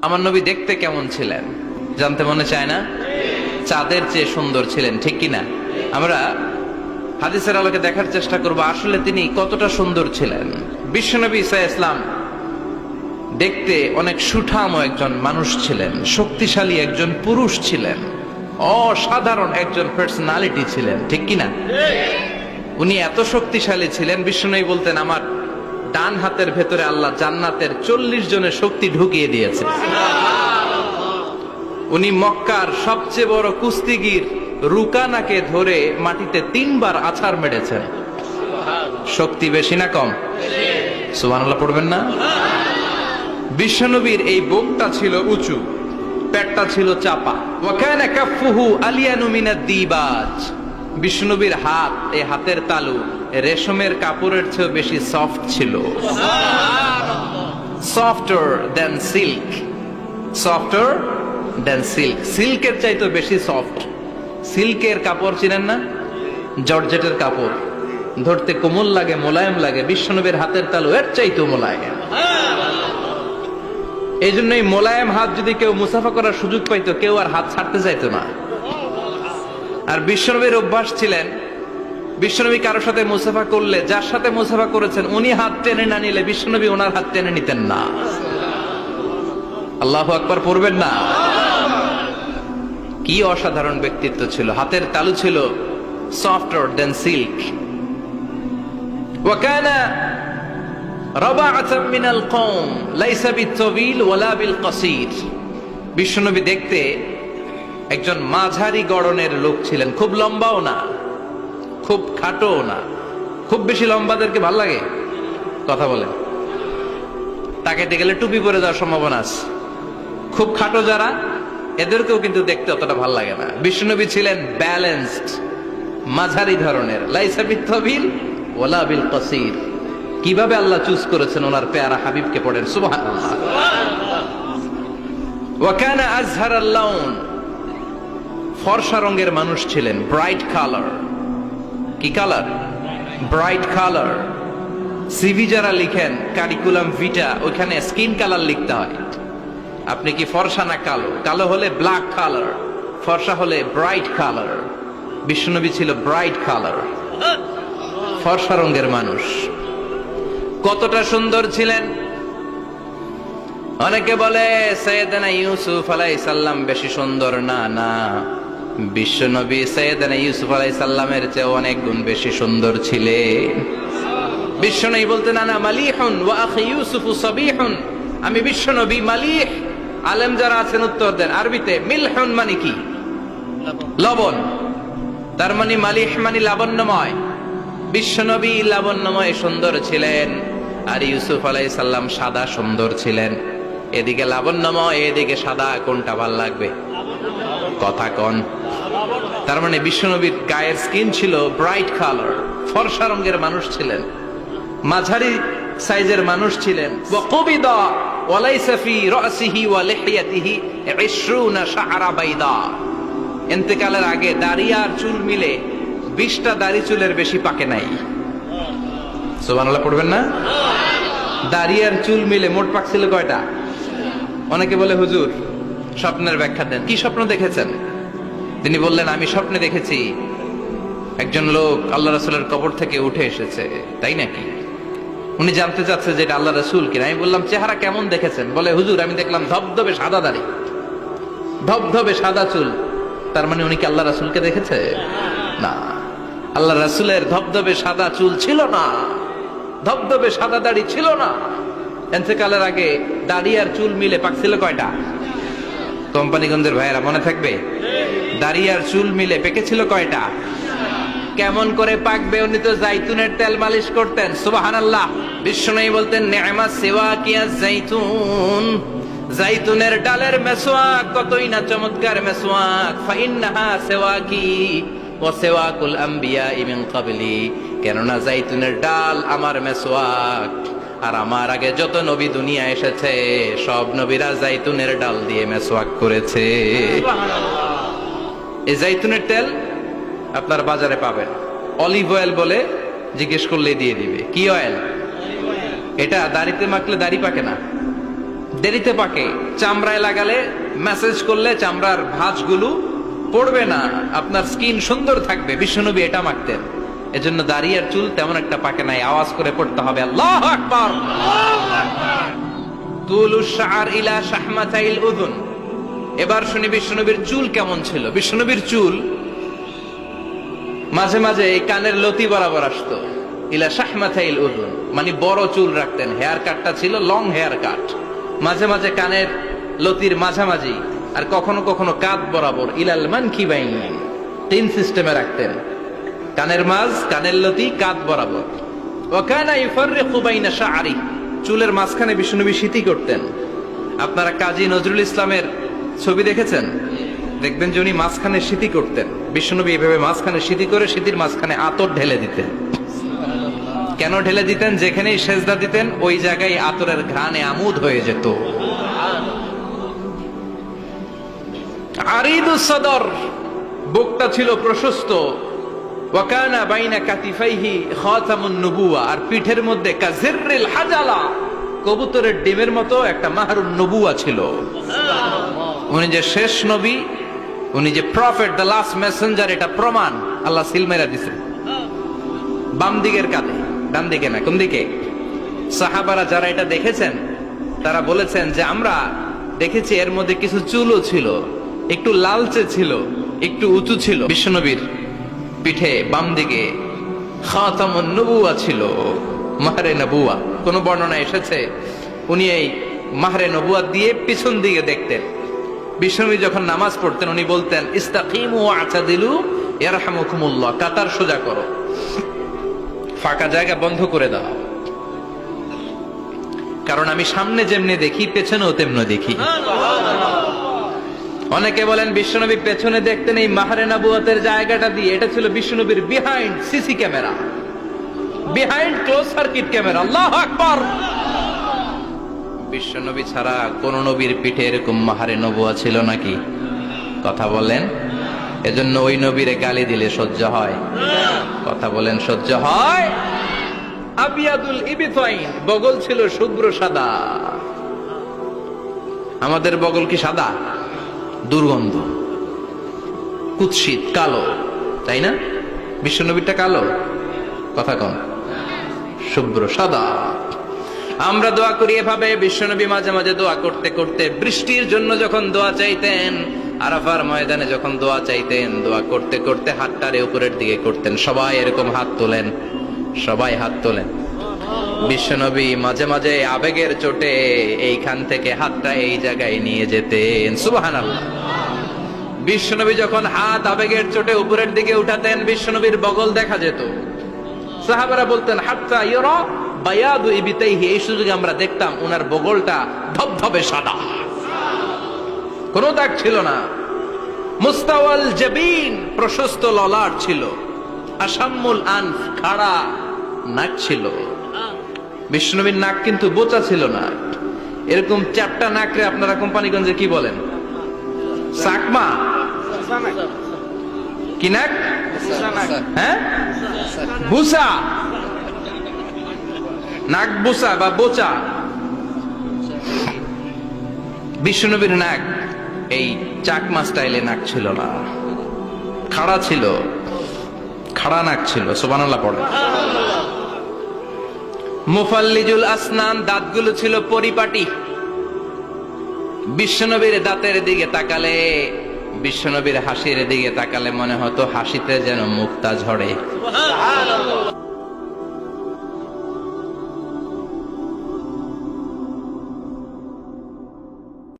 আমার নবী দেখতে কেমন ছিলেন জানতে মনে চায় না? চাঁদের চেয়ে সুন্দর ছিলেন, ঠিক কিনা? আমরা হাদিসের আলোকে দেখার চেষ্টা করব আসলে তিনি কতটা সুন্দর ছিলেন। বিশ্বনবী ঈসা ইসলাম দেখতে অনেক সুঠাম একজন মানুষ ছিলেন, শক্তিশালী একজন পুরুষ ছিলেন, অসাধারণ একজন পার্সোনালিটি ছিলেন, ঠিক কিনা? উনি এত শক্তিশালী ছিলেন, বিশ্বনবী বলতেন আমার ডান হাতের ভেতরে আল্লাহ জান্নাতের 40 জনের শক্তি ঢুকিয়ে দিয়েছে। উনি মক্কার সবচেয়ে বড় কুস্তিগির রুকানাকে ধরে মাটিতে 3 বার আছাড় মেরেছেন। শক্তি বেশি না কম? সুবহানাল্লাহ পড়বেন না? বিশ্বনবীর এই বুকটা ছিল উঁচু, পেটটা ছিল চাপা। ওয়া কানা কাফফুহু আলিয়ানু মিনাদ দিবাজ। বিশ্বনবীর হাত, এই হাতের তালু রেশমের কাপড়ের চেয়ে বেশি সফট ছিল। সফটার দেন সিল্ক, সফটার দেন সিল্ক। সিল্কের চাইতে বেশি সফট। সিল্কের কাপড় চিনেন না? জর্জেটের কাপড় ধরতে কোমল লাগে, মোলায়েম লাগে। বিশ্বনবীর হাতের তালু এর চাইতেও মোলায়েম। এই জন্যই মোলায়েম হাত যদি কেউ মুসাফা করার সুযোগ পাইতো, কেউ আর হাত ছাড়তে চাইতো না। আর বিশ্বনবীর অভ্যাস ছিলেন, বিশ্বনবী কারোর সাথে মুসাফা করলে, যার সাথে মুসাফা করেছেন উনি হাত টেনে না নিলে বিশ্বনবী ওনার হাত টেনে নিতেন না। আল্লাহু আকবার পড়বেন না? কি অসাধারণ ব্যক্তিত্ব ছিল। হাতের তালু ছিল সফটার দেন সিল্ক। ওয়া কানা রাবাআতাম মিনাল কওম লাইসা বিত-তাবিল ওয়ালা বিল কাসীর। বিশ্বনবী দেখতে একজন মাঝারি গড়নের লোক ছিলেন, খুব লম্বাও না, খুব খাটোও না। খুব বেশি লম্বাদেরকে ভাল লাগে? কথা বলেন। তাকাইতে গেলে টুপি পরে যাওয়ার সম্ভাবনা আছে। খুব খাটো যারা, এদেরকেও কিন্তু দেখতে অতটা ভাল লাগে না। বিশ্বনবী ছিলেন ব্যালেন্সড, মাঝারি ধরনের। লাইসা বিত-তাবিল ওয়ালা বিল কাসীর। কিভাবে আল্লাহ চুজ করেছেন ওনার পেয়ারা হাবিবকে, পড়েন সুবহানাল্লাহ। ওয়া কানা আযহারাল লাউন। ফর্সা রঙের মানুষ ছিলেন, ব্রাইট কালার। কি কালার? Bright colour. সিভি যারা লিখেন কারিকুলাম ভিটা, ওখানে স্কিন কালার লিখতে হয়। আপনি কি ফর্সা না কালো? কালো হলে ব্ল্যাক কালার, ফর্সা হলে ব্রাইট কালার। বিশ্বনবী ছিল ব্রাইট কালার, ফর্সা রঙের মানুষ। কতটা সুন্দর ছিলেন! অনেকে বলে সাইয়েদনা ইউসুফ আলাইহিস সালাম বেশি সুন্দর। না না, বিশ্বনবী সাইয়েদনা ইউসুফ আলাইহিস সালামের চেয়ে অনেক গুণ বেশি সুন্দর ছিলেন। বিশ্বনবী বলতেন আনা মালিহুন ওয়া আখি ইউসুফু সাবিহুন। আমি বিশ্বনবী মালিহ। আলেম যারা আছেন উত্তর দেন আরবিতে। মিলহুন মানে কি? লবণ। তার মানে মালিহ মানে লাবণ্যময়। বিশ্বনবী লাবণ্যময় সুন্দর ছিলেন, আর ইউসুফ আলাইহিস সালাম সাদা সুন্দর ছিলেন। এদিকে লাবণ্যময়, এদিকে সাদা, কোনটা ভাল লাগবে? কথা কন। তার মানে বিশ্বনবীর গায়ের স্কিন ছিল ব্রাইট কালার, ফর্সা রঙের মানুষ ছিলেন, মাঝারি সাইজের মানুষ ছিলেন। ওয়াকুবিদা ওয়ালাইসা ফি রাসিহি ওয়া লিহিয়াতিহি 20 শাআরা বাইদা। ইন্তেকালের আগে দাড়ি আর চুল মিলে 20টা দাড়ি চুলের বেশি পাকে নাই। সুবহানাল্লাহ পড়বেন না? দাড়ি আর চুল মিলে মোট পাকছিল কয়টা? অনেকে বলে হুজুর স্বপ্নের ব্যাখ্যা দেন। কি স্বপ্ন দেখেছেন? তিনি বললেন আমি স্বপ্নে দেখেছি একজন লোক আল্লাহ রাসূলের কবর থেকে উঠে এসেছে। তাই নাকি? উনি জানতে চাচ্ছে যে এটা আল্লাহ রাসূল কিনা। আমি বললাম চেহারা কেমন দেখেছেন? বলে হুজুর আমি দেখলাম ধবধবে সাদা দাড়ি, ধবধবে সাদা চুল। তার মানে উনি কি আল্লাহ রাসূলকে দেখেছে? না, আল্লাহ রাসূলের ধবধবে সাদা চুল ছিল না, ধবধবে সাদা দাড়ি ছিল না। ইন্তেকালের আগে দাড়ি আর চুল মিলে পাকছিল কয়টা? কোম্পানিগঞ্জের ভাইয়েরা মনে থাকবে? দাড়ি আর চুল মিলে পেকেছিল কয়টা? কেমন করে পাকবে? উনি তো জাইতুনের তেল মালিশ করতেন। সুবহানাল্লাহ। বিশ্বনবী বলতেন নি'মা সিওয়াকিয়া জাইতুন। জাইতুনের ডালের মেসওয়াক কতই না চমৎকার মেসওয়াক। ফাইন্নাহা সিওয়াকি ওয়া সিওয়াকুল আম্বিয়া মিন ক্বাবলি। কেননা জাইতুনের ডাল আমার মেসওয়াক, আর আমার আগে যত নবী দুনিয়া এসেছে সব নবীরা জাইতুনের ডাল দিয়ে মেসওয়াক করেছে। এই জাইতুনের তেল আপনার বাজারে পাবেন। অলিভ অয়েল বলে জিজ্ঞেস করলে দিয়ে দিবে। কি অয়েল? এটা দাড়িতে মাখলে দাড়ি পাকে না, দেরিতে পাকে, চামড়ায় লাগালে ম্যাসেজ করলে চামড়ার ভাঁজগুলো পড়বে না, আপনার স্কিন সুন্দর থাকবে। বিশ্বনবী এটা মাখতেন। এজন্য দাড়ি আর চুল তেমন একটা পাকে নাই, আওয়াজ করে পড়তে হবে আল্লাহু আকবার। তুলুশ শাআর ইলা শাহমাতাইল উযুন। এবার শুনি বিশ্বনবীর চুল কেমন ছিল। বিশ্বনবীর চুল মাঝে মাঝে এই কানের লতি বরাবর আসতো। ইলা শাহমাতাইল উযুন মানে বড় চুল রাখতেন, হেয়ার কাটটা ছিল লং হেয়ার কাট। মাঝে মাঝে কানের লতির মাঝামাঝি, আর কখনো কখনো কাঁধ বরাবর। ইলাল মানকিবাইন, তিন সিস্টেমে রাখতেন, কানের মাঝ, কানের লতি, কাঁধ বরাবর। ওয়া কানা ইউফাররিকু বাইনা শা'রি, চুলের মাঝখানে বিশ্বনবী সিঁথি করতেন। আপনারা কাজী নজরুল ইসলামের ছবি দেখেছেন? দেখবেন যে উনি মাঝখানে সিঁথি করতেন। বিশ্বনবী এভাবে মাঝখানে সিঁথি করে সিঁথির মাঝখানে আতর ঢেলে দিতেন। কেন ঢেলে দিতেন? যেখানেই সেজদা দিতেন ওই জায়গায় আতরের ঘ্রাণে আমোদ হয়ে যেত। আরিদুস সদর, বুকটা ছিল প্রশস্ত। ওয়া কানা বাইনা কাতিফাইহি খাতামুন নবুওয়া, আর পিঠের মধ্যে কাজিররিল হাজালা, কবুতরের ডিমের মতো একটা মাহরুন নবুওয়া ছিল। উনি যে শেষ নবী, উনি যে প্রফেট, দ্য লাস্ট মেসেঞ্জার, এটা প্রমাণ আল্লাহ সিল মেরা দিছে। বাম দিকের কাঁধে, ডান দিকে না। কোন দিকে? সাহাবারা যারা এটা দেখেছেন তারা বলেছেন যে আমরা দেখেছি এর মধ্যে কিছু চুলও ছিল, একটু লালচে ছিল, একটু উঁচু ছিল। বিশ্বনবীর পিঠে বাম দিকে খাতামুন নবুওয়া ছিল, মাহরে নবুওয়া। কোন বর্ণনা এসেছে উনি এই মাহরে নবুওয়া দিয়ে পিছন দিকে দেখতেন। বিশ্বনবী যখন নামাজ পড়তেন উনি বলতেন ইস্তাকিমু ওয়া আতাদিলু ইয়ারহামুকুমুল্লাহ, কাতার সোজা করো, ফাঁকা জায়গা বন্ধ করে দাও, কারণ আমি সামনে যেমনি দেখি পেছনেও তেমনি দেখি। অনেকে বলেন বিশ্বনবী পেছনে দেখতেন এই মাহরে নবুয়তের জায়গাটা দিয়ে। এটা ছিল বিশ্বনবীর behind CC camera, behind close circuit camera. আল্লাহু আকবার। বিশ্বনবী ছাড়া কোন নবীর পিঠে এরকম মাহরে নবুয়া ছিল নাকি? কথা বলেন। এজন্য ওই নবীরে গালি দিলে সহ্য হয়? কথা বলেন, সহ্য হয়? আবিয়াদুল ইবতাইন, বগল ছিল শুভ্র সাদা। আমাদের বগল কি সাদা? দুর্গন্ধ, কুৎসিত, কালো, তাই না? বিশ্বনবীরটা কালো? কথা কম, শুভ্র সাদা। আমরা দোয়া করি এভাবে। বিশ্বনবী মাঝে মাঝে দোয়া করতে করতে বৃষ্টির জন্য যখন দোয়া চাইতেন, আরাফার ময়দানে যখন দোয়া চাইতেন, দোয়া করতে করতে হাতটারে উপরের দিকে করতেন। সবাই এরকম হাত তোলেন, সবাই হাত তোলেন। বিশ্বনবী মাঝে মাঝে আবেগের চোটে এইখান থেকে হাতটা এই জায়গায় নিয়ে যেতেন। সুবহানাল্লাহ। বিশ্বনবী যখন হাত আবেগের চোটে উপরের দিকে উঠাতেন, বিশ্বনবীর বগল দেখা যেত। সাহাবারা বলতেন হাত্তা ইরা বায়াদু ইবতাইহি, এই সুযোগে আমরা দেখতাম ওনার বগলটা ধবধবে সাদা, কোনো দাগ ছিল না। মুস্তাওয়াল জাবিন, প্রশস্ত ললাট ছিল। আসাম্মুল আনফ, খাড়া নাক ছিল। বিষ্ণুনবীর নাক কিন্তু বোচা ছিল না। এরকম চারটা নাকরে আপনারা কোম্পানিগঞ্জে কি বলেন? চাকমা? কি নাক? হ্যাঁ, বুসা। নাক বুসা বা বোচা। বিষ্ণুনবীর নাক এই চাকমা স্টাইলে নাক ছিল না, খাড়া ছিল, খাড়া নাক ছিল। সুবহানাল্লাহ পড়ে। মুফাল্লিজুল আসনান, দাঁতগুলো ছিল পরিপাটি। বিশ্বনবীর দাঁতের দিকে তাকালে, বিশ্বনবীর হাসির দিকে তাকালে মনে হতো হাসিতে যেন মুক্তা ঝরে।